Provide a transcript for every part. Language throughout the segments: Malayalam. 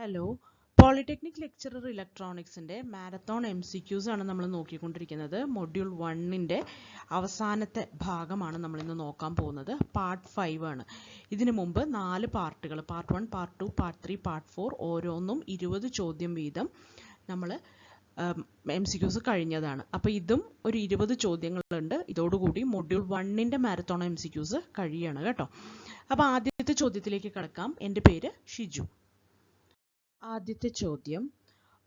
ഹലോ, പോളിടെക്നിക് ലെക്ചറർ ഇലക്ട്രോണിക്സിൻ്റെ മാരത്തോൺ MCQs ആണ് നമ്മൾ നോക്കിക്കൊണ്ടിരിക്കുന്നത്. മൊഡ്യൂൾ 1ൻ്റെ അവസാനത്തെ ഭാഗമാണ് നമ്മളിന്ന് നോക്കാൻ പോകുന്നത്. പാർട്ട് 5 ആണ്. ഇതിനു മുമ്പ് 4 പാർട്ടുകൾ, പാർട്ട് 1, പാർട്ട് 2, പാർട്ട് 3, പാർട്ട് 4 ഓരോന്നും 20 ചോദ്യം വീതം നമ്മൾ MCQs കഴിഞ്ഞതാണ്. അപ്പോൾ ഇതും ഒരു 20 ചോദ്യങ്ങളുണ്ട്. ഇതോടുകൂടി മൊഡ്യൂൾ 1ൻ്റെ മാരത്തോൺ MCQs കഴിയാണ് കേട്ടോ. അപ്പോൾ ആദ്യത്തെ ചോദ്യത്തിലേക്ക് കടക്കാം. എൻ്റെ പേര് ഷിജു. ആദ്യത്തെ ചോദ്യം,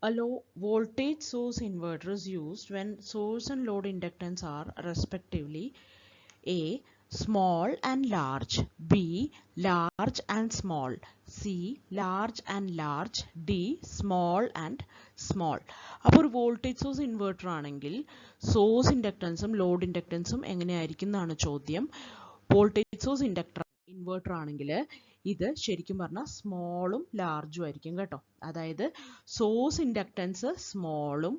a low voltage source inverter is used when source and load inductance are respectively A. small and large, B. large and small, C. large and large, D. small and small. അപ്പോൾ ഒരു വോൾട്ടേജ് സോഴ്സ് ഇൻവെർട്ടർ ആണെങ്കിൽ സോഴ്സ് ഇൻഡക്റ്റൻസും ലോഡ് ഇൻഡക്റ്റൻസും എങ്ങനെയായിരിക്കും എന്നാണ് ചോദ്യം. വോൾട്ടേജ് സോഴ്സ് ഇൻവെർട്ടർ ആണെങ്കിൽ ഇത് ശരിക്കും പറഞ്ഞാൽ സ്മോളും ലാർജും ആയിരിക്കും കേട്ടോ. അതായത് സോഴ്സ് ഇൻഡക്റ്റൻസ് സ്മോളും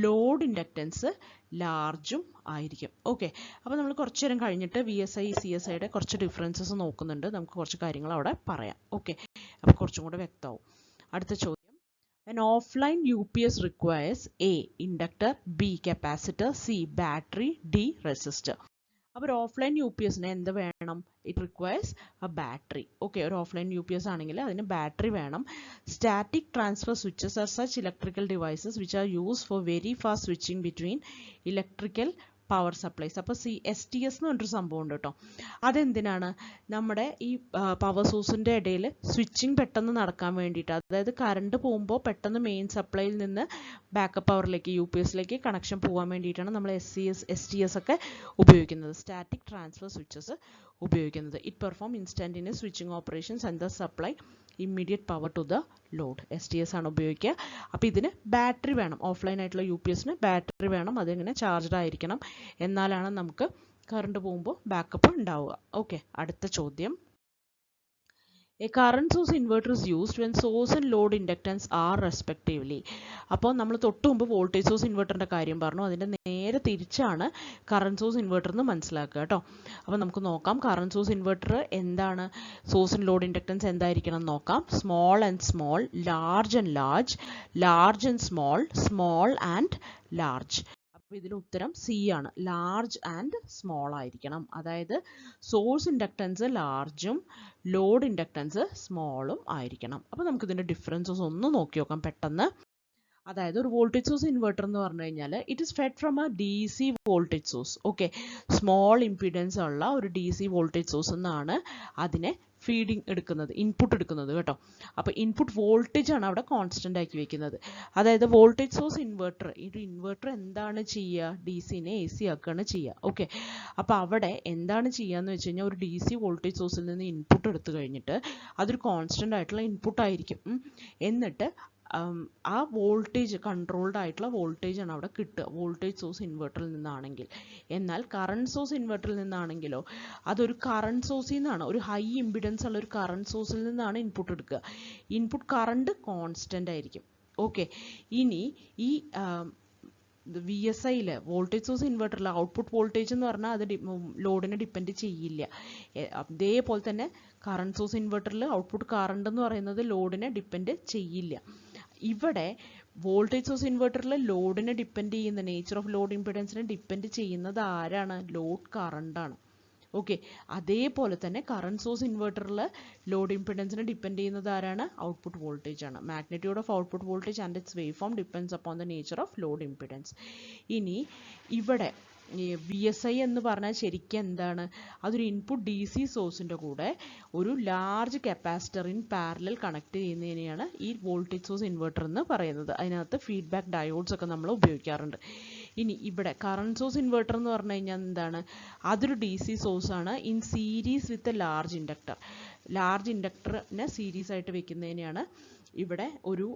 ലോഡ് ഇൻഡക്റ്റൻസ് ലാർജും ആയിരിക്കും. ഓക്കെ, അപ്പോൾ നമ്മൾ കുറച്ച് നേരം കഴിഞ്ഞിട്ട് VSI CSIയുടെ കുറച്ച് ഡിഫറൻസസ് നോക്കുന്നുണ്ട്. നമുക്ക് കുറച്ച് കാര്യങ്ങൾ അവിടെ പറയാം. ഓക്കെ, അപ്പോൾ കുറച്ചും കൂടെ വ്യക്തമാവും. അടുത്ത ചോദ്യം, an offline UPS requires A. inductor, B. capacitor, C. battery, D. resistor. അപ്പോൾ ഒരു ഓഫ്ലൈൻ UPSന് എന്ത് വേണം? It requires a battery. Okay, ഒരു ഓഫ്ലൈൻ UPS ആണെങ്കിൽ അതിന് ബാറ്ററി വേണം. Static transfer switches are such electrical devices which are use for very fast switching between electrical power supplies. അപ്പോൾ STS എന്ന് പറഞ്ഞൊരു സംഭവം ഉണ്ട് കേട്ടോ. അതെന്തിനാണ്? നമ്മുടെ ഈ പവർ സോഴ്സിൻ്റെ ഇടയിൽ സ്വിച്ചിങ് പെട്ടെന്ന് നടക്കാൻ വേണ്ടിയിട്ട്, അതായത് കറണ്ട് പോകുമ്പോൾ പെട്ടെന്ന് മെയിൻ സപ്ലൈയിൽ നിന്ന് ബാക്കപ്പ് പവറിലേക്ക് UPSലേക്ക് കണക്ഷൻ പോകാൻ വേണ്ടിയിട്ടാണ് നമ്മൾ STS ഒക്കെ ഉപയോഗിക്കുന്നത്, സ്റ്റാറ്റിക് ട്രാൻസ്ഫർ സ്വിച്ചസ് ഉപയോഗിക്കുന്നത്. It perform instantaneous switching operations and the supply immediate power to the load. STS ആണ് ഉപയോഗിക്കുക. അപ്പോൾ ഇതിന് ബാറ്ററി വേണം. ഓഫ്ലൈൻ ആയിട്ടുള്ള UPSന് ബാറ്ററി വേണം. അതെങ്ങനെ? ചാർജ്ഡ് ആയിരിക്കണം. എന്നാലാണ് നമുക്ക് കറണ്ട് പോകുമ്പോൾ ബാക്കപ്പ് ഉണ്ടാവുക. ഓക്കെ, അടുത്ത ചോദ്യം, a current source inverter is used when source and load inductance are respectively. അപ്പോൾ നമ്മൾ തൊട്ട് മുമ്പ് വോൾട്ടേജ് സോഴ്സ് ഇൻവെർട്ടറിൻ്റെ കാര്യം പറഞ്ഞു. അതിൻ്റെ നേരെ തിരിച്ചാണ് കറണ്ട് സോഴ്സ് ഇൻവെർട്ടർ എന്ന് മനസ്സിലാക്കുക കേട്ടോ. അപ്പോൾ നമുക്ക് നോക്കാം കറണ്ട് സോഴ്സ് ഇൻവെർട്ടർ എന്താണ്, സോഴ്സ് ആൻഡ് ലോഡ് ഇൻഡക്റ്റൻസ് എന്തായിരിക്കണം നോക്കാം. Small and small, large and large, large and small, small and large. അപ്പോൾ ഇതിന് ഉത്തരം C ആണ്. ലാർജ് ആൻഡ് സ്മോൾ ആയിരിക്കണം. അതായത് സോഴ്സ് ഇൻഡക്റ്റൻസ് ലാർജും ലോഡ് ഇൻഡക്റ്റൻസ് സ്മോളും ആയിരിക്കണം. അപ്പോൾ നമുക്കിതിൻ്റെ ഡിഫറൻസസ് ഒന്ന് നോക്കി നോക്കാം പെട്ടെന്ന്. അതായത് ഒരു വോൾട്ടേജ് സോഴ്സ് ഇൻവെർട്ടർ എന്ന് പറഞ്ഞു കഴിഞ്ഞാൽ it is fed from A DC voltage source. Okay, small impedance ഉള്ള ഒരു DC വോൾട്ടേജ് സോഴ്സ് എന്നാണ് അതിനെ ഫീഡിങ് എടുക്കുന്നത്, ഇൻപുട്ട് എടുക്കുന്നത് കേട്ടോ. അപ്പോൾ ഇൻപുട്ട് വോൾട്ടേജ് ആണ് അവിടെ കോൺസ്റ്റന്റ് ആക്കി വെക്കുന്നത്. അതായത് വോൾട്ടേജ് സോഴ്സ് ഇൻവെർട്ടർ, ഈ ഇൻവെർട്ടർ എന്താണ് ചെയ്യുക? DCനെ AC ആക്കുകയാണ് ചെയ്യുക. ഓക്കെ, അപ്പോൾ അവിടെ എന്താണ് ചെയ്യുകയെന്ന് വെച്ച് കഴിഞ്ഞാൽ ഒരു DC വോൾട്ടേജ് സോഴ്സിൽ നിന്ന് ഇൻപുട്ട് എടുത്തു കഴിഞ്ഞിട്ട് അതൊരു കോൺസ്റ്റന്റ് ആയിട്ടുള്ള ഇൻപുട്ട് ആയിരിക്കും. എന്നിട്ട് ആ വോൾട്ടേജ്, കൺട്രോൾഡ് ആയിട്ടുള്ള വോൾട്ടേജ് ആണ് അവിടെ കിട്ടുക വോൾട്ടേജ് സോഴ്സ് ഇൻവെർട്ടറിൽ നിന്നാണെങ്കിൽ. എന്നാൽ കറണ്ട് സോഴ്സ് ഇൻവെർട്ടറിൽ നിന്നാണെങ്കിലോ അതൊരു കറണ്ട് സോഴ്സിൽ നിന്നാണ്, ഒരു ഹൈ ഇമ്പിഡൻസ് ഉള്ള ഒരു കറണ്ട് സോഴ്സിൽ നിന്നാണ് ഇൻപുട്ട് എടുക്കുക. ഇൻപുട്ട് കറണ്ട് കോൺസ്റ്റന്റ് ആയിരിക്കും. ഓക്കെ, ഇനി ഈ VSIയിൽ വോൾട്ടേജ് സോഴ്സ് ഇൻവെർട്ടറിൽ ഔട്ട്പുട്ട് വോൾട്ടേജ് എന്ന് പറഞ്ഞാൽ അത് ലോഡിനെ ഡിപ്പെൻഡ് ചെയ്യില്ല. അതേപോലെ തന്നെ കറണ്ട് സോഴ്സ് ഇൻവെർട്ടറിൽ ഔട്ട്പുട്ട് കറണ്ട് എന്ന് പറയുന്നത് ലോഡിനെ ഡിപ്പെൻഡ് ചെയ്യില്ല. ഇവിടെ വോൾട്ടേജ് സോഴ്സ് ഇൻവെർട്ടറിൽ ലോഡിനെ ഡിപ്പെൻഡ് ചെയ്യുന്ന, നേച്ചർ ഓഫ് ലോഡ് ഇംപിഡൻസിനെ ഡിപ്പെൻഡ് ചെയ്യുന്നത് ആരാണ്? ലോഡ് കറണ്ടാണ്. ഓക്കെ, അതേപോലെ തന്നെ കറണ്ട് സോഴ്സ് ഇൻവെർട്ടറിൽ ലോഡ് ഇംപിഡൻസിനെ ഡിപ്പെൻഡ് ചെയ്യുന്നത് ആരാണ്? ഔട്ട്പുട്ട് വോൾട്ടേജ് ആണ്. Magnitude of output voltage and it's wave form depends upon the nature of load impedance. ഇനി ഇവിടെ VSI എന്ന് പറഞ്ഞാൽ ശരിക്കും എന്താണ്? അതൊരു ഇൻപുട്ട് DC സോഴ്സിൻ്റെ കൂടെ ഒരു large capacitor in parallel connect ചെയ്യുന്നതിനെയാണ് ഈ വോൾട്ടേജ് സോഴ്സ് ഇൻവെർട്ടർ എന്ന് പറയുന്നത്. അതിനകത്ത് ഫീഡ്ബാക്ക് ഡയോഡ്സ് ഒക്കെ നമ്മൾ ഉപയോഗിക്കാറുണ്ട്. ഇനി ഇവിടെ കറണ്ട് സോഴ്സ് ഇൻവെർട്ടർ എന്ന് പറഞ്ഞു കഴിഞ്ഞാൽ എന്താണ്? അതൊരു DC സോഴ്സ് ആണ് in series with a large inductor. Large ഇൻഡക്ടറിനെ സീരീസ് ആയിട്ട് വെക്കുന്നതിനെയാണ് ഇവിടെ ഒരു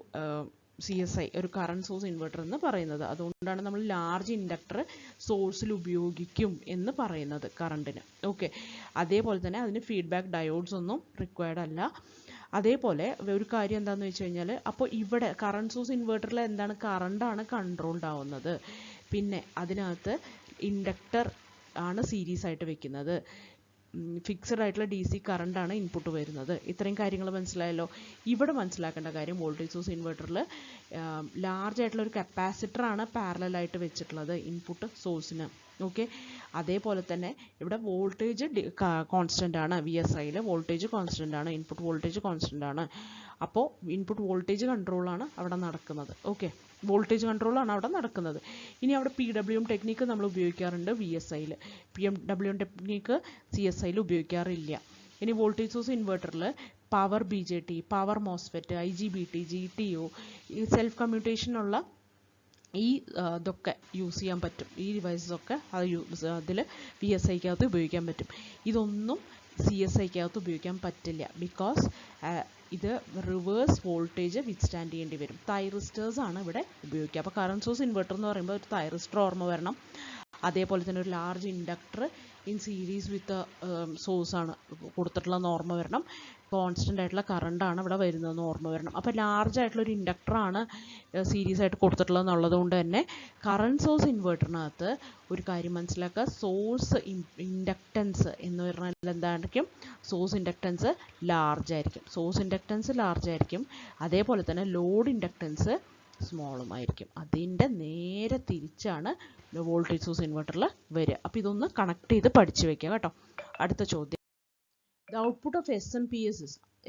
CSI, ഒരു കറണ്ട് സോഴ്സ് ഇൻവെർട്ടർ എന്ന് പറയുന്നത്. അതുകൊണ്ടാണ് നമ്മൾ ലാർജ് ഇൻഡക്ടർ സോഴ്സിൽ ഉപയോഗിക്കും എന്ന് പറയുന്നത് കറണ്ടിന്. ഓക്കെ, അതേപോലെ തന്നെ അതിന് ഫീഡ്ബാക്ക് ഡയോഡ്സ് ഒന്നും റിക്വയർഡ് അല്ല. അതേപോലെ ഒരു കാര്യം എന്താണെന്ന് വെച്ച് കഴിഞ്ഞാൽ, അപ്പോൾ ഇവിടെ കറണ്ട് സോഴ്സ് ഇൻവെർട്ടറിൽ എന്താണ്? കറണ്ടാണ് കൺട്രോൾഡ് ആവുന്നത്. പിന്നെ അതിനകത്ത് ഇൻഡക്ടർ ആണ് സീരീസ് ആയിട്ട് വെക്കുന്നത്. ഫിക്സഡ് ആയിട്ടുള്ള DC കറണ്ടാണ് ഇൻപുട്ട് വരുന്നത്. ഇത്രയും കാര്യങ്ങൾ മനസ്സിലായല്ലോ. ഇവിടെ മനസ്സിലാക്കേണ്ട കാര്യം വോൾട്ടേജ് സോഴ്സ് ഇൻവെർട്ടറിൽ ലാർജ് ആയിട്ടുള്ള ഒരു കപ്പാസിറ്ററാണ് പാരലലായിട്ട് വെച്ചിട്ടുള്ളത് ഇൻപുട്ട് സോഴ്സിന്. ഓക്കെ, അതേപോലെ തന്നെ ഇവിടെ വോൾട്ടേജ് കോൺസ്റ്റൻ്റ് ആണ്. VSIയിൽ വോൾട്ടേജ് കോൺസ്റ്റൻ്റ് ആണ്, ഇൻപുട്ട് വോൾട്ടേജ് കോൺസ്റ്റൻ്റ് ആണ്. അപ്പോൾ ഇൻപുട്ട് വോൾട്ടേജ് കൺട്രോളാണ് അവിടെ നടക്കുന്നത്. ഓക്കെ, വോൾട്ടേജ് കൺട്രോളാണ് അവിടെ നടക്കുന്നത്. ഇനി അവിടെ PWM ടെക്നിക്ക് നമ്മൾ ഉപയോഗിക്കാറുണ്ട് VSIയിൽ. PWM ടെക്നിക്ക് CSIയിൽ ഉപയോഗിക്കാറില്ല. ഇനി വോൾട്ടേജ് സോഴ്സ് ഇൻവെർട്ടറിൽ power BJT, power MOSFET, IGBT, GTO, ഈ സെൽഫ് കമ്മ്യൂട്ടേഷനുള്ള ഈ ഇതൊക്കെ യൂസ് ചെയ്യാൻ പറ്റും. ഈ ഡിവൈസസൊക്കെ അതിൽ VSIക്കകത്ത് ഉപയോഗിക്കാൻ പറ്റും. ഇതൊന്നും CSIക്കകത്ത് ഉപയോഗിക്കാൻ പറ്റില്ല. ബിക്കോസ് ഇത് റിവേഴ്സ് വോൾട്ടേജ് വിത്ത്സ്റ്റാൻഡ് ചെയ്യേണ്ടി വരും. തൈറിസ്റ്റേഴ്സ് ആണ് ഇവിടെ ഉപയോഗിക്കുക. അപ്പോൾ കറണ്ട് സോഴ്സ് ഇൻവെർട്ടർ എന്ന് പറയുമ്പോൾ ഒരു തൈറിസ്റ്റർ ഓർമ്മ വരണം. അതേപോലെ തന്നെ ഒരു ലാർജ് ഇൻഡക്ടർ ഇൻ സീരീസ് വിത്ത് സോഴ്സാണ് കൊടുത്തിട്ടുള്ളതെന്ന് ഓർമ്മ വരണം. കോൺസ്റ്റൻ്റ് ആയിട്ടുള്ള കറണ്ടാണ് ഇവിടെ വരുന്നതെന്ന് ഓർമ്മ വരണം. അപ്പോൾ ലാർജ് ആയിട്ടുള്ള ഒരു ഇൻഡക്ടറാണ് സീരീസ് ആയിട്ട് കൊടുത്തിട്ടുള്ളത് എന്നുള്ളത് കൊണ്ട് തന്നെ കറണ്ട് സോഴ്സ് ഇൻവെർട്ടറിനകത്ത് ഒരു കാര്യം മനസ്സിലാക്കുക, സോഴ്സ് ഇൻഡക്റ്റൻസ് എന്ന് പറഞ്ഞാൽ എന്തായിരിക്കും? സോഴ്സ് ഇൻഡക്റ്റൻസ് ലാർജ് ആയിരിക്കും. സോഴ്സ് ഇൻഡക്റ്റൻസ് ലാർജ് ആയിരിക്കും. അതേപോലെ തന്നെ ലോഡ് ഇൻഡക്റ്റൻസ് സ്മോളും ആയിരിക്കും. അതിൻ്റെ നേരെ തിരിച്ചാണ് വോൾട്ടേജ് സോഴ്സ് ഇൻവെർട്ടറിൽ വരിക. അപ്പോൾ ഇതൊന്ന് കണക്ട് ചെയ്ത് പഠിച്ചു വെക്കുക കേട്ടോ. അടുത്ത ചോദ്യം, ദ ഔട്ട്പുട്ട് ഓഫ്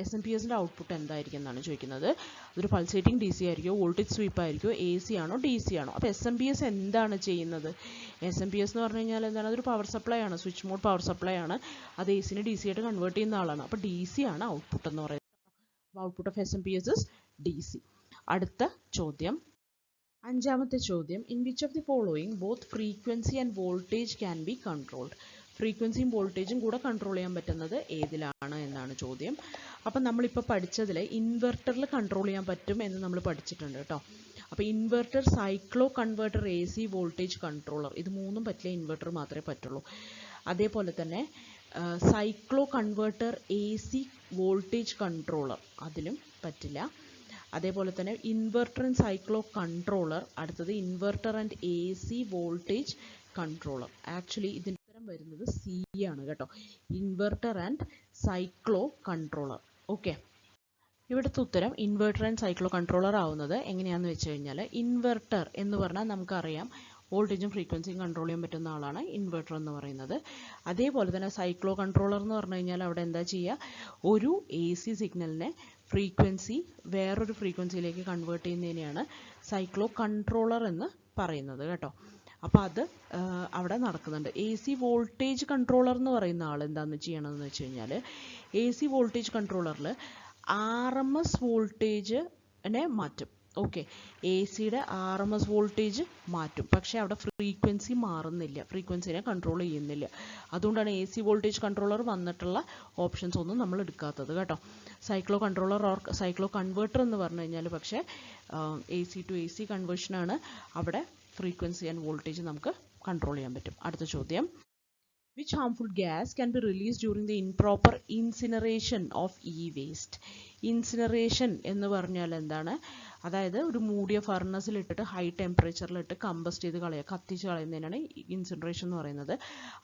SMPSൻ്റെ ഔട്ട്പുട്ട് എന്തായിരിക്കും എന്നാണ് ചോദിക്കുന്നത്. അതൊരു പൾസേറ്റിംഗ് DC ആയിരിക്കുമോ, വോൾട്ടേജ് സ്വീപ്പ് ആയിരിക്കുമോ, AC ആണോ, DC ആണോ? അപ്പോൾ SMPS എന്താണ് ചെയ്യുന്നത്? SMPS എന്ന് പറഞ്ഞു കഴിഞ്ഞാൽ എന്താണ്? അതൊരു പവർ സപ്ലൈ ആണ്, സ്വിച്ച് മോഡ് പവർ സപ്ലൈ ആണ്. അത് AC DC ആയിട്ട് കൺവേർട്ട് ചെയ്യുന്ന ആളാണ്. അപ്പോൾ DC ആണ് ഔട്ട്പുട്ട് എന്ന് പറയുന്നത്. അപ്പോൾ output of SMPS is DC. അടുത്ത ചോദ്യം, അഞ്ചാമത്തെ ചോദ്യം, in which of the following both frequency and voltage can be controlled? ഫ്രീക്വൻസിയും വോൾട്ടേജും കൂടെ കൺട്രോൾ ചെയ്യാൻ പറ്റുന്നത് ഏതിലാണ് എന്നാണ് ചോദ്യം. അപ്പം നമ്മളിപ്പോൾ പഠിച്ചതിൽ ഇൻവെർട്ടറിൽ കൺട്രോൾ ചെയ്യാൻ പറ്റും എന്ന് നമ്മൾ പഠിച്ചിട്ടുണ്ട് കേട്ടോ. അപ്പോൾ inverter, cyclo converter, AC voltage controller, ഇത് മൂന്നും പറ്റില്ല, ഇൻവെർട്ടർ മാത്രമേ പറ്റുള്ളൂ. അതേപോലെ തന്നെ cyclo converter, AC voltage controller, അതിലും പറ്റില്ല. അതേപോലെ തന്നെ ഇൻവെർട്ടർ ആൻഡ് സൈക്ലോ കൺട്രോളർ, അടുത്തത് inverter and AC voltage controller. Actually ഇതിൻ്റെ ഉത്തരം വരുന്നത് C ആണ് കേട്ടോ, inverter and cyclo controller. Okay, ഇവിടുത്തെ ഉത്തരം ഇൻവെർട്ടർ ആൻഡ് സൈക്ലോ കൺട്രോളർ ആവുന്നത് എങ്ങനെയാണെന്ന് വെച്ച് കഴിഞ്ഞാൽ, ഇൻവെർട്ടർ എന്ന് പറഞ്ഞാൽ നമുക്കറിയാം വോൾട്ടേജും ഫ്രീക്വൻസിയും കൺട്രോൾ ചെയ്യാൻ പറ്റുന്ന ആളാണ് ഇൻവെർട്ടർ എന്ന് പറയുന്നത്. അതേപോലെ തന്നെ സൈക്ലോ കൺട്രോളർ എന്ന് പറഞ്ഞു കഴിഞ്ഞാൽ അവിടെ എന്താ ചെയ്യുക, ഒരു AC സിഗ്നലിനെ ഫ്രീക്വൻസി വേറൊരു ഫ്രീക്വൻസിയിലേക്ക് കൺവേർട്ട് ചെയ്യുന്നതിനെയാണ് സൈക്ലോ കൺട്രോളർ എന്ന് പറയുന്നത് കേട്ടോ. അപ്പോൾ അത് അവിടെ നടക്കുന്നുണ്ട്. AC വോൾട്ടേജ് കൺട്രോളർ എന്ന് പറയുന്ന ആൾ എന്താണെന്ന് ചെയ്യണമെന്ന് വെച്ച് കഴിഞ്ഞാൽ, AC വോൾട്ടേജ് കൺട്രോളറിൽ RMS വോൾട്ടേജിനെ മാറ്റും. ഓക്കെ, ACയുടെ RMS വോൾട്ടേജ് മാറ്റും, പക്ഷേ അവിടെ ഫ്രീക്വൻസി മാറുന്നില്ല, ഫ്രീക്വൻസിനെ കൺട്രോൾ ചെയ്യുന്നില്ല. അതുകൊണ്ടാണ് AC വോൾട്ടേജ് കൺട്രോളർ വന്നിട്ടുള്ള ഓപ്ഷൻസ് ഒന്നും നമ്മൾ എടുക്കാത്തത് കേട്ടോ. Cyclo controller or cyclo converter എന്ന് പറഞ്ഞു കഴിഞ്ഞാൽ പക്ഷേ AC to AC കൺവേർഷനാണ്. അവിടെ ഫ്രീക്വൻസി ആൻഡ് വോൾട്ടേജ് നമുക്ക് കൺട്രോൾ ചെയ്യാൻ പറ്റും. അടുത്ത ചോദ്യം, which harmful gas can be released during the improper incineration of e-waste? Incineration എന്ന് പറഞ്ഞാൽ എന്താണ്? അതായത് ഒരു മൂടിയ ഫർണസിൽ ഇട്ടിട്ട് ഹൈ ടെമ്പറേച്ചറിലിട്ട് കമ്പസ്റ്റ് ചെയ്ത് കളയുക, കത്തിച്ച് കളയുന്നതിനാണ് ഇൻസിനറേഷൻ എന്ന് പറയുന്നത്.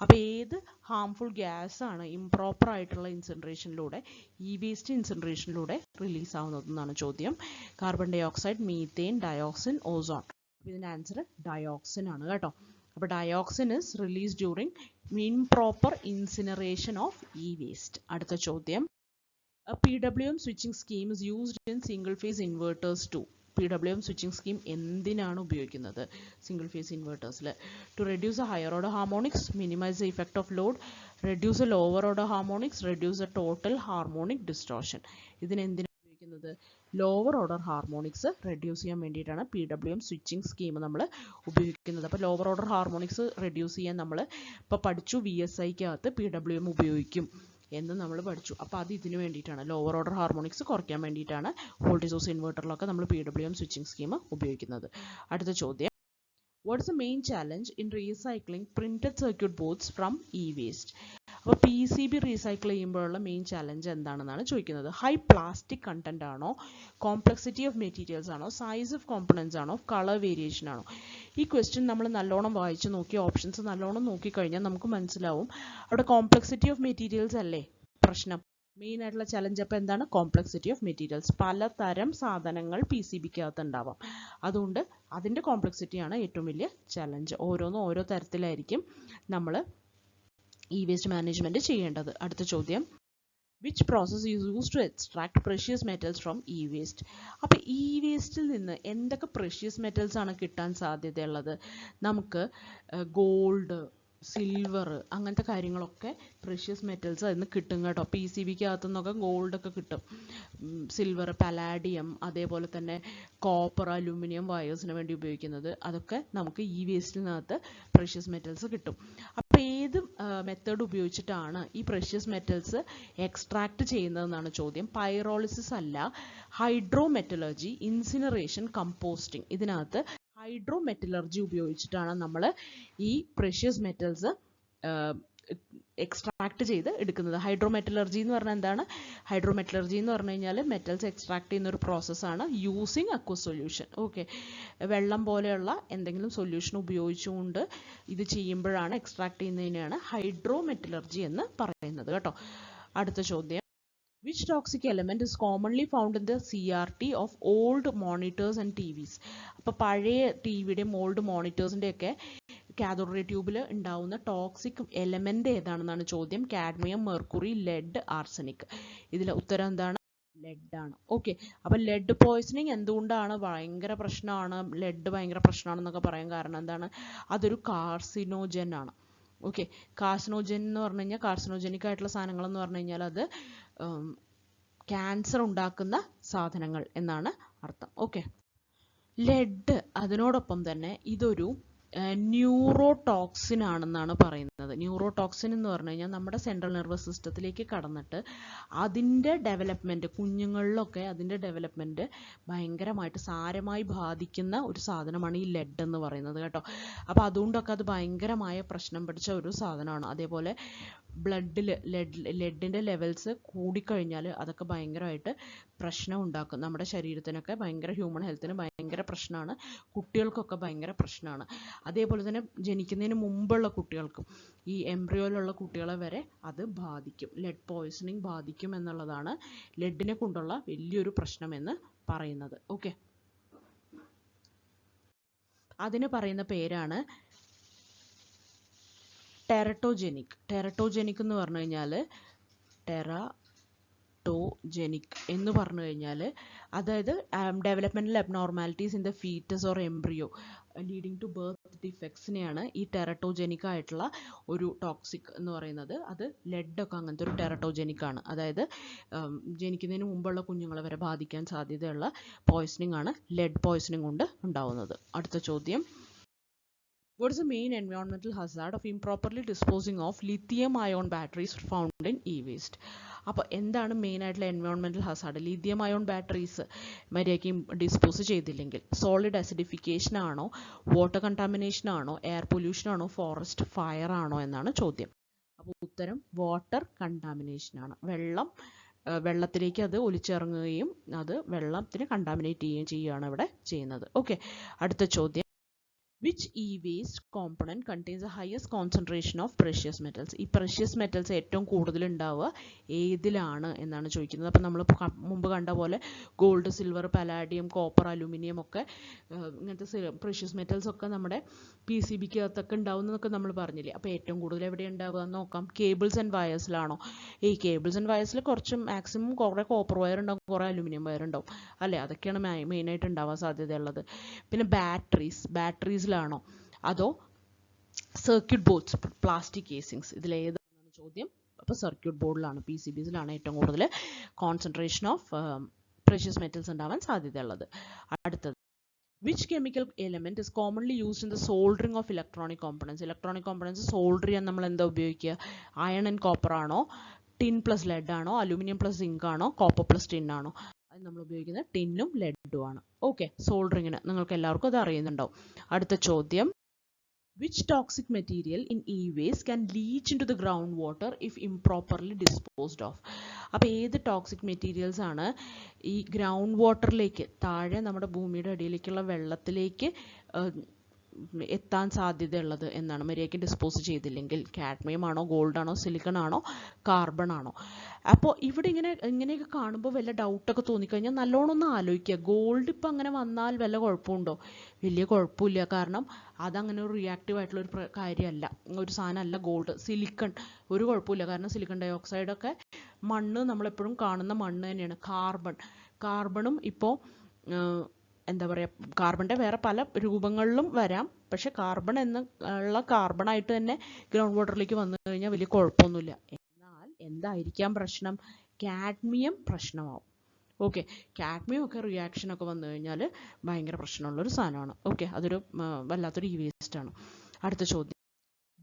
അപ്പോൾ ഏത് ഹാംഫുൾ ഗ്യാസ് ആണ് ഇംപ്രോപ്പർ ആയിട്ടുള്ള ഇൻസിനറേഷനിലൂടെ, വേസ്റ്റ് ഇൻസിനറേഷനിലൂടെ റിലീസ് ആവുന്നതെന്നാണ് ചോദ്യം. Carbon dioxide, methane, dioxin, ozone. അപ്പോൾ ഇതിൻ്റെ ആൻസർ ഡയോക്സിൻ ആണ് കേട്ടോ. അപ്പോൾ dioxin is release during improper incineration of e-waste. അടുത്ത ചോദ്യം, a PWM switching scheme is used in single phase inverters too. PWM switching scheme എന്തിനാണ് ഉപയോഗിക്കുന്നത് സിംഗിൾ ഫേസ് ഇൻവെർട്ടേഴ്സിൽ? To reduce a higher order harmonics, minimise the effect of load, reduce a lower order harmonics, reduce a total harmonic distortion. ഇതിനെന്തിനാണ് ഉപയോഗിക്കുന്നത്? ലോവർ ഓർഡർ ഹാർമോണിക്സ് റെഡ്യൂസ് ചെയ്യാൻ വേണ്ടിയിട്ടാണ് PWM സ്വിച്ചിങ് സ്കീം നമ്മൾ ഉപയോഗിക്കുന്നത്. അപ്പോൾ ലോവർ ഓർഡർ ഹാർമോണിക്സ് റെഡ്യൂസ് ചെയ്യാൻ നമ്മൾ ഇപ്പോൾ പഠിച്ചു, VSIക്കകത്ത് PWM ഉപയോഗിക്കും എന്ന് നമ്മൾ പഠിച്ചു. അപ്പോൾ അത് ഇതിന് വേണ്ടിയിട്ടാണ്, ലോവർ ഓർഡർ ഹാർമോണിക്സ് കുറയ്ക്കാൻ വേണ്ടിയിട്ടാണ് വോൾട്ടേജ് സോഴ്സ് ഇൻവെർട്ടറിലൊക്കെ നമ്മൾ PWM സ്വിച്ചിങ് സ്കീം ഉപയോഗിക്കുന്നത്. അടുത്ത ചോദ്യം, what's the main challenge in recycling printed circuit boards from e-waste? അപ്പോൾ PCB റീസൈക്കിൾ ചെയ്യുമ്പോഴുള്ള മെയിൻ ചലഞ്ച് എന്താണെന്നാണ് ചോദിക്കുന്നത്. ഹൈ പ്ലാസ്റ്റിക് കണ്ടന്റ് ആണോ, കോംപ്ലക്സിറ്റി ഓഫ് മെറ്റീരിയൽസ് ആണോ, സൈസ് ഓഫ് കോമ്പണൻസ് ആണോ, കളർ വേരിയേഷൻ ആണോ? ഈ ക്വസ്റ്റ്യൻ നമ്മൾ നല്ലോണം വായിച്ച് നോക്കി ഓപ്ഷൻസ് നല്ലോണം നോക്കിക്കഴിഞ്ഞാൽ നമുക്ക് മനസ്സിലാവും അവിടെ കോംപ്ലക്സിറ്റി ഓഫ് മെറ്റീരിയൽസ് അല്ലേ പ്രശ്നം. മെയിൻ ആയിട്ടുള്ള ചലഞ്ച് അപ്പോൾ എന്താണ്? Complexity of materials. പലതരം സാധനങ്ങൾ PCBക്കകത്ത് ഉണ്ടാവാം, അതുകൊണ്ട് അതിൻ്റെ കോംപ്ലക്സിറ്റിയാണ് ഏറ്റവും വലിയ ചലഞ്ച്. ഓരോന്നും ഓരോ തരത്തിലായിരിക്കും നമ്മൾ വേസ്റ്റ് മാനേജ്മെൻറ്റ് ചെയ്യേണ്ടത്. അടുത്ത ചോദ്യം, which process is use to extract precious metals from waste? അപ്പോൾ വേസ്റ്റിൽ നിന്ന് എന്തൊക്കെ പ്രഷ്യസ് മെറ്റൽസ് ആണ് കിട്ടാൻ സാധ്യതയുള്ളത്? നമുക്ക് ഗോൾഡ്, സിൽവർ, അങ്ങനത്തെ കാര്യങ്ങളൊക്കെ പ്രഷ്യസ് മെറ്റൽസ് അതിൽ നിന്ന് കിട്ടും കേട്ടോ. PCBക്കകത്തു നിന്നൊക്കെ ഗോൾഡൊക്കെ കിട്ടും, സിൽവർ, പലാഡിയം, അതേപോലെ തന്നെ കോപ്പർ, അലൂമിനിയം വയേഴ്സിന് വേണ്ടി ഉപയോഗിക്കുന്നത്, അതൊക്കെ നമുക്ക് വേസ്റ്റിനകത്ത് പ്രഷ്യസ് മെറ്റൽസ് കിട്ടും. അപ്പോൾ ഏത് മെത്തേഡ് ഉപയോഗിച്ചിട്ടാണ് ഈ പ്രഷ്യസ് മെറ്റൽസ് എക്സ്ട്രാക്ട് ചെയ്യുന്നതെന്നാണ് ചോദ്യം. പൈറോളിസിസ് അല്ല, ഹൈഡ്രോമെറ്റലർജി, ഇൻസിനറേഷൻ, കമ്പോസ്റ്റിംഗ്. ഇതിനകത്ത് ഹൈഡ്രോമെറ്റലർജി ഉപയോഗിച്ചിട്ടാണ് നമ്മൾ ഈ പ്രഷ്യസ് മെറ്റൽസ് എക്സ്ട്രാക്ട് ചെയ്ത് എടുക്കുന്നത്. ഹൈഡ്രോമെറ്റലർജി എന്ന് പറഞ്ഞാൽ എന്താണ്? ഹൈഡ്രോമെറ്റലർജി എന്ന് പറഞ്ഞു കഴിഞ്ഞാൽ മെറ്റൽസ് എക്സ്ട്രാക്ട് ചെയ്യുന്ന ഒരു പ്രോസസ്സാണ് യൂസിങ് അക്വസ് സൊല്യൂഷൻ. ഓക്കെ, വെള്ളം പോലെയുള്ള എന്തെങ്കിലും സൊല്യൂഷൻ ഉപയോഗിച്ചുകൊണ്ട് ഇത് ചെയ്യുമ്പോഴാണ്, എക്സ്ട്രാക്ട് ചെയ്യുന്നതിനെയാണ് ഹൈഡ്രോമെറ്റലർജി എന്ന് പറയുന്നത് കേട്ടോ. അടുത്ത ചോദ്യം, which toxic element is commonly found in the CRT of old monitors and TVs? അപ്പോൾ പഴയ ടിവിയുടെയും ഓൾഡ് മോണിറ്റേഴ്സിൻ്റെയൊക്കെ കാഥോഡ് റേ ട്യൂബിൽ ഉണ്ടാവുന്ന ടോക്സിക് എലമെൻ്റ് ഏതാണെന്നാണ് ചോദ്യം. Cadmium, mercury, lead, arsenic. ഇതിലെ ഉത്തരം എന്താണ്? ലെഡാണ്. ഓക്കെ, അപ്പോൾ ലെഡ് പോയ്സണിങ് എന്തുകൊണ്ടാണ് ഭയങ്കര പ്രശ്നമാണ്, ലെഡ് ഭയങ്കര പ്രശ്നമാണെന്നൊക്കെ പറയാൻ കാരണം എന്താണ്? അതൊരു കാർസിനോജൻ ആണ്. ഓക്കെ, കാർസിനോജൻ എന്ന് പറഞ്ഞു കഴിഞ്ഞാൽ, കാർസിനോജനിക് ആയിട്ടുള്ള സാധനങ്ങൾ എന്ന് പറഞ്ഞു കഴിഞ്ഞാൽ അത് ക്യാൻസർ ഉണ്ടാക്കുന്ന സാധനങ്ങൾ എന്നാണ് അർത്ഥം. ഓക്കെ, ലെഡ് അതിനോടൊപ്പം തന്നെ ഇതൊരു ന്യൂറോടോക്സിൻ ആണെന്നാണ് പറയുന്നത്. ന്യൂറോടോക്സിൻ എന്ന് പറഞ്ഞു കഴിഞ്ഞാൽ നമ്മുടെ സെൻട്രൽ നെർവസ് സിസ്റ്റത്തിലേക്ക് കടന്നിട്ട് അതിൻ്റെ ഡെവലപ്മെൻറ്റ്, കുഞ്ഞുങ്ങളിലൊക്കെ അതിൻ്റെ ഡെവലപ്മെൻറ്റ് ഭയങ്കരമായിട്ട് സാരമായി ബാധിക്കുന്ന ഒരു സാധനമാണ് ഈ ലെഡ് എന്ന് പറയുന്നത് കേട്ടോ. അപ്പോൾ അതുകൊണ്ടൊക്കെ അത് ഭയങ്കരമായ പ്രശ്നം പിടിച്ച ഒരു സാധനമാണ്. അതേപോലെ ബ്ലഡിൽ ലെഡിൻ്റെ ലെവൽസ് കൂടിക്കഴിഞ്ഞാൽ അതൊക്കെ ഭയങ്കരമായിട്ട് പ്രശ്നം ഉണ്ടാക്കും. നമ്മുടെ ശരീരത്തിനൊക്കെ ഭയങ്കര, ഹ്യൂമൻ ഹെൽത്തിന് ഭയങ്കര പ്രശ്നമാണ്, കുട്ടികൾക്കൊക്കെ ഭയങ്കര പ്രശ്നമാണ്. അതേപോലെ തന്നെ ജനിക്കുന്നതിന് മുമ്പുള്ള കുട്ടികൾക്കും, ഈ എംബ്രിയോയിലുള്ള കുട്ടികളെ വരെ അത് ബാധിക്കും. ലെഡ് പോയ്സണിങ് ബാധിക്കും എന്നുള്ളതാണ് ലെഡിനെ കൊണ്ടുള്ള വലിയൊരു പ്രശ്നമെന്ന് പറയുന്നത്. ഓക്കെ, അതിന് പറയുന്ന പേരാണ് ടെറട്ടോജനിക്. ടെറട്ടോജനിക് എന്ന് പറഞ്ഞു കഴിഞ്ഞാൽ, ടെറട്ടോജനിക് എന്ന് പറഞ്ഞു കഴിഞ്ഞാൽ അതായത് developmental abnormalities in the foetus or embryo leading to birth ഡിഫെക്ട്സിനെയാണ് ഈ ടെറട്ടോജനിക് ആയിട്ടുള്ള ഒരു ടോക്സിക് എന്ന് പറയുന്നത്. അത് ലെഡൊക്കെ അങ്ങനത്തെ ഒരു ടെറട്ടോജനിക് ആണ്. അതായത് ജനിക്കുന്നതിന് മുമ്പുള്ള കുഞ്ഞുങ്ങളെ വരെ ബാധിക്കാൻ സാധ്യതയുള്ള പോയ്സണിങ് ആണ് ലെഡ് പോയ്സണിങ് കൊണ്ട് ഉണ്ടാവുന്നത്. അടുത്ത ചോദ്യം, what is the main environmental hazard of improperly disposing of lithium ion batteries found in e-waste? അപ്പോൾ എന്താണ് മെയിൻ ആയിട്ടുള്ള environmental Hazard? Lithium ion batteries മര്യാദയ്ക്ക് ഡിസ്പോസ് ചെയ്തില്ലെങ്കിൽ സോളിഡ് അസിഡിഫിക്കേഷൻ ആണോ, വാട്ടർ കണ്ടാമിനേഷൻ ആണോ, എയർ പൊല്യൂഷൻ ആണോ, ഫോറസ്റ്റ് ഫയർ ആണോ എന്നാണ് ചോദ്യം. അപ്പോൾ ഉത്തരം വാട്ടർ കണ്ടാമിനേഷൻ ആണ്. വെള്ളത്തിലേക്ക് അത് ഒലിച്ചിറങ്ങുകയും അത് വെള്ളത്തിനെ കണ്ടാമിനേറ്റ് ചെയ്യുകയാണ് ഇവിടെ ചെയ്യുന്നത്. ഓക്കെ, അടുത്ത ചോദ്യം, which e-waste component contains the highest concentration of precious metals? ഈ precious metals ഏറ്റവും കൂടുതൽ ഉണ്ടാവുക ഏതിലാണ് എന്നാണ് ചോദിക്കുന്നത്. അപ്പോൾ നമ്മൾ മുമ്പ് കണ്ട പോലെ ഗോൾഡ്, സിൽവർ, പലാഡിയം, കോപ്പർ, അലൂമിനിയം ഒക്കെ ഇങ്ങനത്തെ precious metals ഒക്കെ നമ്മുടെ PCBക്കകത്തൊക്കെ ഉണ്ടാവുന്നതൊക്കെ നമ്മൾ പറഞ്ഞില്ലേ. അപ്പോൾ ഏറ്റവും കൂടുതൽ എവിടെ ഉണ്ടാവുക എന്ന് നോക്കാം. കേബിൾസ് ആൻഡ് വയേഴ്സിലാണോ? ഈ കേബിൾസ് ആൻഡ് വയേഴ്സിൽ കുറച്ച് മാക്സിമം കുറേ കോപ്പർ വയർ ഉണ്ടാവും, കുറേ അലൂമിനിയം വയർ ഉണ്ടാവും അല്ലേ, അതൊക്കെയാണ് മെയിനായിട്ട് ഉണ്ടാവാൻ സാധ്യതയുള്ളത്. പിന്നെ ബാറ്ററീസിലാണോ അതോ സർക്യൂട്ട് ബോർഡ്സ്, പ്ലാസ്റ്റിക് കേസിങ്സ്, ഇതിലേതാണ് ചോദ്യം. അപ്പോൾ സർക്യൂട്ട് ബോർഡിലാണ്, PCBസിലാണ് ഏറ്റവും കൂടുതൽ കോൺസെൻട്രേഷൻ ഓഫ് പ്രഷ്യസ് മെറ്റൽസ് ഉണ്ടാവാൻ സാധ്യതയുള്ളത്. അടുത്തത്, which chemical element is commonly used in the soldering of electronic components? Electronic components solder ചെയ്യാൻ നമ്മൾ എന്താ ഉപയോഗിക്കുക? അയൺ ആൻഡ് കോപ്പർ ആണോ, ടിൻ പ്ലസ് ലെഡ് ആണോ, അലൂമിനിയം പ്ലസ് സിങ്ക് ആണോ, കോപ്പർ പ്ലസ് ടിൻ ആണോ? അത് നമ്മൾ ഉപയോഗിക്കുന്നത് ടിന്നും ലെഡും ആണ്. ഓക്കെ, സോൾഡറിങ്ങിന് നിങ്ങൾക്ക് എല്ലാവർക്കും അത് അറിയുന്നുണ്ടാവും. അടുത്ത ചോദ്യം, Which toxic material in e-waste can leach into the groundwater if improperly disposed of? അപ്പോൾ ഏത് ടോക്സിക് മെറ്റീരിയൽസ് ആണ് ഈ ഗ്രൗണ്ട് വാട്ടറിലേക്ക്, താഴെ നമ്മുടെ ഭൂമിയുടെ അടിയിലേക്കുള്ള വെള്ളത്തിലേക്ക് എത്താൻ സാധ്യതയുള്ളത് എന്നാണ് മര്യാദയ്ക്ക് ഡിസ്പോസ് ചെയ്തില്ലെങ്കിൽ? കാഡ്മിയം ആണോ, ഗോൾഡ് ആണോ, സിലിക്കൺ ആണോ, കാർബൺ ആണോ? അപ്പോൾ ഇവിടെ ഇങ്ങനെയൊക്കെ കാണുമ്പോൾ വല്ല ഡൗട്ടൊക്കെ തോന്നിക്കഴിഞ്ഞാൽ നല്ലോണം ഒന്ന് ആലോചിക്കുക. ഗോൾഡ് ഇപ്പം അങ്ങനെ വന്നാൽ വല്ല കുഴപ്പമുണ്ടോ? വലിയ കുഴപ്പമില്ല. കാരണം അതങ്ങനെ ഒരു റിയാക്റ്റീവ് ആയിട്ടുള്ള ഒരു കാര്യമല്ല, ഒരു സാധനമല്ല ഗോൾഡ്. സിലിക്കൺ ഒരു കുഴപ്പമില്ല, കാരണം സിലിക്കൺ ഡൈ ഓക്സൈഡൊക്കെ മണ്ണ് നമ്മളെപ്പോഴും കാണുന്ന മണ്ണ് തന്നെയാണ്. കാർബണും ഇപ്പോൾ എന്താ പറയുക, കാർബണിൻ്റെ വേറെ പല രൂപങ്ങളിലും വരാം. പക്ഷെ കാർബൺ എന്നുള്ള കാർബണായിട്ട് തന്നെ ഗ്രൗണ്ട് വാട്ടറിലേക്ക് വന്നു കഴിഞ്ഞാൽ വലിയ കുഴപ്പമൊന്നുമില്ല. എന്നാൽ എന്തായിരിക്കാം പ്രശ്നം? കാഡ്മിയം പ്രശ്നമാവും. ഓക്കെ, കാഡ്മിയം ഒക്കെ റിയാക്ഷനൊക്കെ വന്നു കഴിഞ്ഞാൽ ഭയങ്കര പ്രശ്നമുള്ളൊരു സാധനമാണ്. ഓക്കെ, അതൊരു വല്ലാത്തൊരു ഇ വേസ്റ്റ് ആണ്. അടുത്ത ചോദ്യം,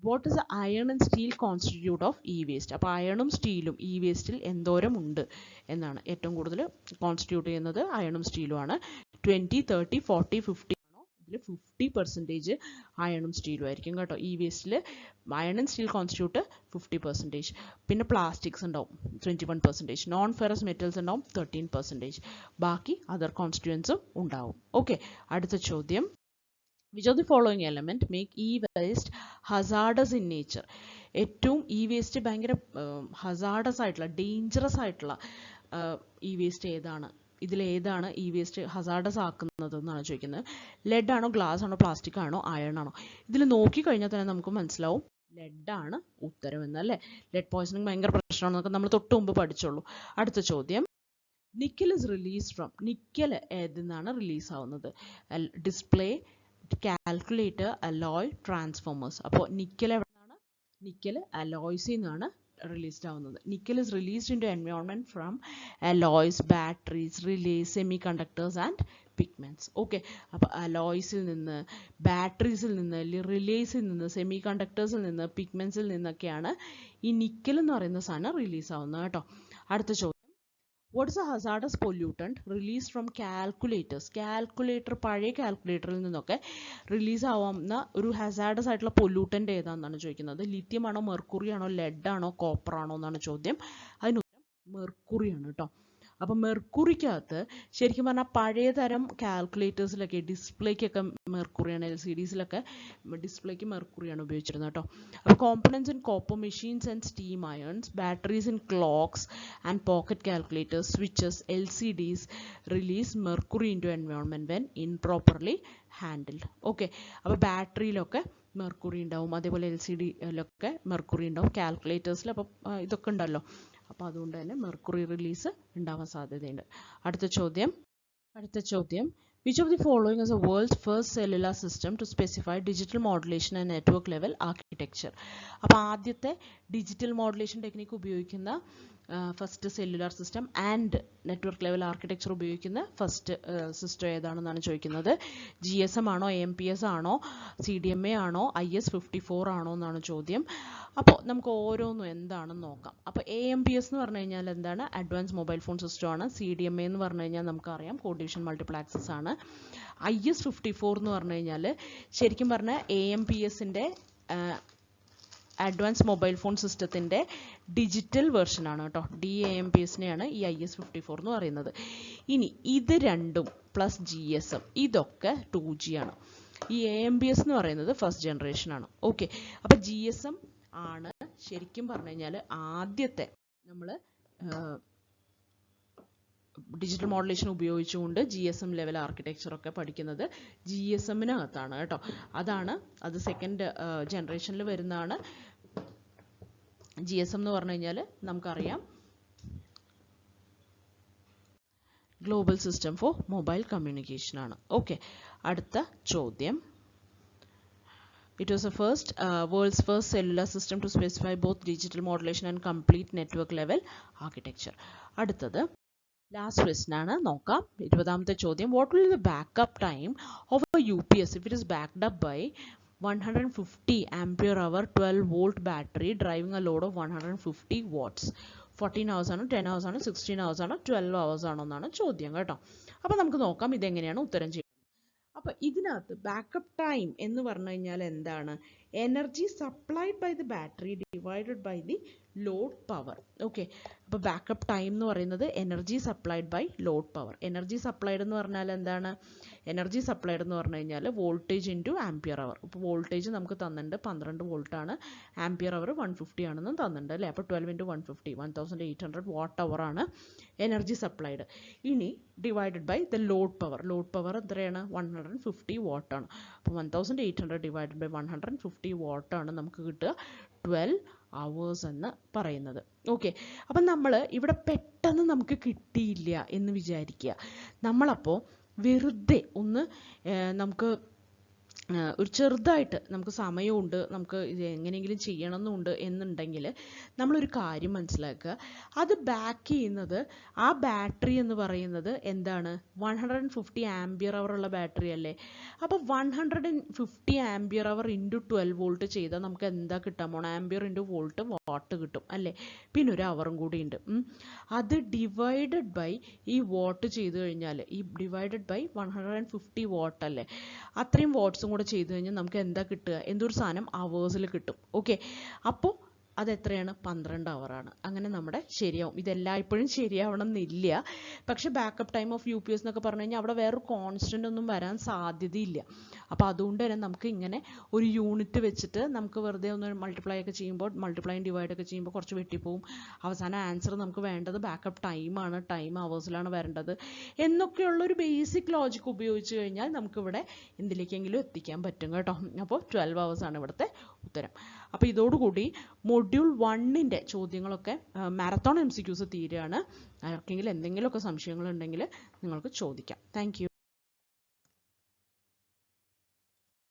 what is the iron and steel constitute of E waste? അപ്പോൾ അയണും സ്റ്റീലും ഇ വേസ്റ്റിൽ എന്തോരം ഉണ്ട് എന്നാണ്. ഏറ്റവും കൂടുതൽ കോൺസ്റ്റിറ്റ്യൂട്ട് ചെയ്യുന്നത് അയണും സ്റ്റീലും ആണ്. 20, 30, 40, 50 ആണോ? ഇതിൽ 50% അയണും സ്റ്റീലും ആയിരിക്കും കേട്ടോ. ഇ വേസ്റ്റിൽ അയൺ ആൻഡ് സ്റ്റീൽ കോൺസ്റ്റിറ്റ്യൂട്ട് 50%. പിന്നെ പ്ലാസ്റ്റിക്സ് ഉണ്ടാവും 21%, നോൺ ഫെറസ് മെറ്റൽസ് ഉണ്ടാവും 13%, ബാക്കി അതർ കോൺസ്റ്റിറ്റ്യൂവൻസും ഉണ്ടാവും. ഓക്കെ, അടുത്ത ചോദ്യം, which of the following element make e-waste hazardous in nature? ഏറ്റവും ഇ വേസ്റ്റ് ഭയങ്കര ഹസാർഡസ് ആയിട്ടുള്ള, ഡേഞ്ചറസ് ആയിട്ടുള്ള ഇ വേസ്റ്റ് ഏതാണ്? ഇതിലേതാണ് ഇ വേസ്റ്റ് ഹസാർഡസ് ആക്കുന്നത് എന്നാണ് ചോദിക്കുന്നത്. ലെഡ് ആണോ, ഗ്ലാസ് ആണോ, പ്ലാസ്റ്റിക് ആണോ, അയൺ ആണോ? ഇതിൽ നോക്കിക്കഴിഞ്ഞാൽ തന്നെ നമുക്ക് മനസ്സിലാവും ലെഡാണ് ഉത്തരം എന്നല്ലേ. ലെഡ് പോയ്സണിങ് ഭയങ്കര പ്രശ്നമാണെന്നൊക്കെ നമ്മൾ തൊട്ട് മുമ്പ് പഠിച്ചുള്ളൂ. അടുത്ത ചോദ്യം, nickel is release from, nickel ഏതിന്നാണ് റിലീസ് ആവുന്നത്? Display, calculator, alloy, transformers. അപ്പോൾ നിക്കൽ എവിടെയാണ്? നിക്കൽ അലോയ്സിൽ നിന്നാണ് റിലീസ്ഡ് ആവുന്നത്. Nickel is released into environment from alloys, batteries, relays, semiconductors and pigments. Okay, അപ്പോൾ അലോയ്സിൽ നിന്ന്, ബാറ്ററീസിൽ നിന്ന്, റിലേസിൽ നിന്ന്, സെമി കണ്ടക്ടേഴ്സിൽ നിന്ന്, പിഗ്മെന്റ്സിൽ നിന്നൊക്കെയാണ് ഈ നിക്കൽ എന്ന് പറയുന്ന സാധനം റിലീസ് ആവുന്നത് കേട്ടോ. അടുത്ത ചോദ്യം, what is a hazardous pollutant released from calculators? Calculator, പഴയ കാൽക്കുലേറ്ററിൽ നിന്നൊക്കെ റിലീസ് ആവുന്ന ഒരു ഹസാർഡസ് ആയിട്ടുള്ള പൊല്യൂട്ടൻ്റ് ഏതാണെന്നാണ് ചോദിക്കുന്നത്. ലിഥിയം ആണോ, മെർക്കുറി ആണോ, ലെഡ് ആണോ, കോപ്പർ ആണോ എന്നാണ് ചോദ്യം. അതിനുത്തരം മെർക്കുറിയാണ് കേട്ടോ. അപ്പോൾ മെർക്കുറിക്കകത്ത് ശരിക്കും പറഞ്ഞാൽ പഴയ തരം കാൽക്കുലേറ്റേഴ്സിലൊക്കെ, ഡിസ്പ്ലേക്കൊക്കെ മെർക്കുറിയാണ്, LCDസിലൊക്കെ ഡിസ്പ്ലേക്ക് മെർക്കുറിയാണ് ഉപയോഗിച്ചിരുന്നത് കേട്ടോ. അപ്പോൾ components in copier machines and steam irons, batteries in clocks and pocket calculators, switches, LCDs release mercury into environment when improperly handled. Okay, അപ്പോൾ ബാറ്ററിയിലൊക്കെ മെർക്കുറി ഉണ്ടാവും, അതേപോലെ LCDയിലൊക്കെ മെർക്കുറി ഉണ്ടാവും, കാൽക്കുലേറ്റേഴ്സിൽ അപ്പം ഇതൊക്കെ ഉണ്ടല്ലോ. അപ്പോൾ അതുകൊണ്ട് തന്നെ മെർക്കുറി റിലീസ് ഉണ്ടാവാൻ സാധ്യതയുണ്ട്. അടുത്ത ചോദ്യം, which of the following is the world's first cellular system to specify digital modulation and network level architecture? അപ്പോൾ ആദ്യത്തെ ഡിജിറ്റൽ മോഡുലേഷൻ ടെക്നിക്ക് ഉപയോഗിക്കുന്ന first cellular system and network level architecture ഉപയോഗിക്കുന്ന ഫസ്റ്റ് സിസ്റ്റം ഏതാണെന്നാണ് ചോദിക്കുന്നത്. GSM ആണോ, AMPS ആണോ, CDMA ആണോ, IS-54 ആണോ എന്നാണ് ചോദ്യം. അപ്പോൾ നമുക്ക് ഓരോന്നും എന്താണെന്ന് നോക്കാം. അപ്പോൾ AMPS എന്ന് പറഞ്ഞു കഴിഞ്ഞാൽ എന്താണ്? അഡ്വാൻസ് മൊബൈൽ ഫോൺ സിസ്റ്റം ആണ്. CDMA എന്ന് പറഞ്ഞു കഴിഞ്ഞാൽ നമുക്കറിയാം കോഡ് ഡിവിഷൻ മൾട്ടിപ്ലക്സസ് ആണ്. IS-54 എന്ന് പറഞ്ഞു കഴിഞ്ഞാൽ ശരിക്കും പറഞ്ഞാൽ AMPSൻ്റെ അഡ്വാൻസ് മൊബൈൽ ഫോൺ സിസ്റ്റത്തിൻ്റെ ഡിജിറ്റൽ വെർഷനാണ് കേട്ടോ. DAMPSനെയാണ് ഈ IS-54 എന്ന് പറയുന്നത്. ഇനി ഇത് രണ്ടും പ്ലസ് GSM ഇതൊക്കെ 2G ആണ്. ഈ AMPS എന്ന് പറയുന്നത് ഫസ്റ്റ് ജനറേഷൻ ആണ്. ഓക്കെ, അപ്പോൾ GSM ആണ് ശരിക്കും പറഞ്ഞു കഴിഞ്ഞാൽ ആദ്യത്തെ നമ്മൾ ഡിജിറ്റൽ മോഡുലേഷൻ ഉപയോഗിച്ചുകൊണ്ട് GSM ലെവൽ ആർക്കിടെക്ചറൊക്കെ പഠിക്കുന്നത് GSMനകത്താണ് കേട്ടോ. അത് സെക്കൻഡ് ജനറേഷനിൽ വരുന്നതാണ്. GSM എന്ന് പറഞ്ഞു കഴിഞ്ഞാൽ നമുക്കറിയാം global system for mobile communication ആണ്. ഓക്കെ, അടുത്ത ചോദ്യം, it was the world's first cellular system to specify both digital modulation and complete network level architecture. അടുത്തത് ലാസ്റ്റ് ക്വസ്റ്റ്യൻ ആണ്, നോക്കാം. 20ാമത്തെ ചോദ്യം, what will be the backup time of a UPS if it is backed up by 150 ampere hour 12 volt battery driving a load of 150 watts? 14 hours ആണ്, 10 hours ആണ്, 16 hours ആണ്, 12 hours ആണോ എന്നാണ് ചോദ്യം കേട്ടോ. അപ്പോൾ നമുക്ക് നോക്കാം ഇതെങ്ങനെയാണ് ഉത്തരം ചെയ്യുന്നത്. അപ്പോൾ അപ്പോൾ ഇതിനകത്ത് ബാക്കപ്പ് ടൈം എന്ന് പറഞ്ഞു കഴിഞ്ഞാൽ എന്താണ്? Energy supplied by the battery divided by the load power. Okay, അപ്പോൾ ബാക്കപ്പ് ടൈം എന്ന് പറയുന്നത് energy supplied by load power. Energy supplied എന്ന് പറഞ്ഞാൽ എന്താണ്? എനർജി സപ്ലൈഡ് എന്ന് പറഞ്ഞു കഴിഞ്ഞാൽ വോൾട്ടേജ് ഇൻറ്റു ആംപിയർ അവർ. ഇപ്പോൾ വോൾട്ടേജ് നമുക്ക് തന്നിട്ടുണ്ട് 12 വോൾട്ടാണ്, ആംപിയർ അവർ 150 ആണെന്നും തന്നിട്ടുണ്ട് അല്ലേ. അപ്പോൾ 12 × 150 1800 വാട്ട് അവർ ആണ് എനർജി സപ്ലൈഡ്. ഇനി divided by the load power. Load power എത്രയാണ്? 150 വാട്ടാണ്. അപ്പോൾ 1800 ഡിവൈഡഡ് ബൈ 150 വാട്ടാണ് നമുക്ക് കിട്ടുക 12 hours എന്ന് പറയുന്നത്. ഓക്കെ, അപ്പം നമ്മൾ ഇവിടെ പെട്ടെന്ന് നമുക്ക് കിട്ടിയില്ല എന്ന് വിചാരിക്കുക. നമ്മളപ്പോൾ വെറുതെ ഒന്ന് നമുക്ക് ഒരു ചെറുതായിട്ട് നമുക്ക് സമയമുണ്ട്, നമുക്ക് ഇത് എങ്ങനെയെങ്കിലും ചെയ്യണമെന്നുണ്ട് എന്നുണ്ടെങ്കിൽ നമ്മളൊരു കാര്യം മനസ്സിലാക്കുക. അത് ബാക്ക് ചെയ്യുന്നത് ആ ബാറ്ററി എന്ന് പറയുന്നത് എന്താണ്? 150 ആംപിയർ അവർ ഉള്ള ബാറ്ററി അല്ലേ. അപ്പോൾ 150 ആംപിയർ അവർ ഇൻറ്റു 12 വോൾട്ട് ചെയ്താൽ നമുക്ക് എന്താ കിട്ടാൻ പോണം? ആംപിയർ ഇൻറ്റു വോൾട്ട് വാട്ട് കിട്ടും അല്ലേ. പിന്നെ ഒരു അവറും കൂടി ഉണ്ട്. അത് ഡിവൈഡഡ് ബൈ ഈ വാട്ട് ചെയ്ത് കഴിഞ്ഞാൽ, ഈ ഡിവൈഡഡ് ബൈ 150 വാട്ട് അല്ലേ, അത്രയും വാട്ട്സും കൂടെ ചെയ്ത് കഴിഞ്ഞാൽ നമുക്ക് എന്താ കിട്ടുക? എന്തൊരു സാധനം അവേഴ്സിൽ കിട്ടും. ഓക്കെ, അപ്പോൾ അതെത്രയാണ്? 12 അവറാണ്. അങ്ങനെ നമ്മുടെ ശരിയാവും. ഇതെല്ലായ്പ്പോഴും ശരിയാവണം എന്നില്ല. പക്ഷേ ബാക്കപ്പ് ടൈം ഓഫ് UPS എന്നൊക്കെ പറഞ്ഞു കഴിഞ്ഞാൽ അവിടെ വേറൊരു കോൺസ്റ്റൻ്റ് ഒന്നും വരാൻ സാധ്യതയില്ല. അപ്പോൾ അതുകൊണ്ട് തന്നെ നമുക്ക് ഇങ്ങനെ ഒരു യൂണിറ്റ് വെച്ചിട്ട് നമുക്ക് വെറുതെ ഒന്ന് മൾട്ടിപ്ലൈ ഒക്കെ ചെയ്യുമ്പോൾ, മൾട്ടിപ്ലൈയും ഡിവൈഡ് ഒക്കെ ചെയ്യുമ്പോൾ കുറച്ച് വെട്ടിപ്പോവും. അവസാനം ആൻസർ നമുക്ക് വേണ്ടത് ബാക്കപ്പ് ടൈമാണ്, ടൈം അവേഴ്സിലാണ് വരേണ്ടത് എന്നൊക്കെയുള്ളൊരു ബേസിക് ലോജിക്ക് ഉപയോഗിച്ച് കഴിഞ്ഞാൽ നമുക്കിവിടെ എന്തിലേക്കെങ്കിലും എത്തിക്കാൻ പറ്റും കേട്ടോ. അപ്പോൾ 12 hours ആണ് ഇവിടുത്തെ ഉത്തരം. അപ്പോൾ ഇതോടുകൂടി മൊഡ്യൂൾ 1ൻ്റെ ചോദ്യങ്ങളൊക്കെ മാരത്തോൺ MCQs തീരുകയാണ്. ആർക്കെങ്കിലും എന്തെങ്കിലുമൊക്കെ സംശയങ്ങളുണ്ടെങ്കിൽ നിങ്ങൾക്ക് ചോദിക്കാം. Thank you.